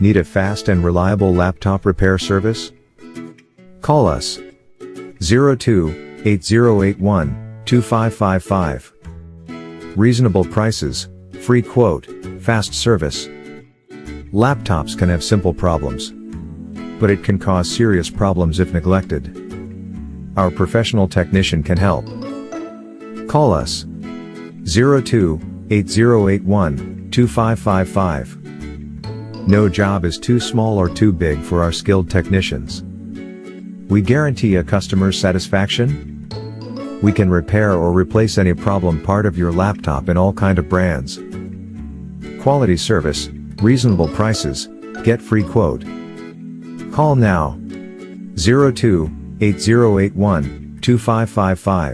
Need a fast and reliable laptop repair service? Call us 02-8081-2555. Reasonable prices, free quote, fast service. Laptops can have simple problems, but it can cause serious problems if neglected. Our professional technician can help. Call us 02-8081-2555. No job is too small or too big for our skilled technicians. We guarantee a customer's satisfaction. We can repair or replace any problem part of your laptop in all kind of brands. Quality service, reasonable prices, get free quote. Call now 02-8081-2555.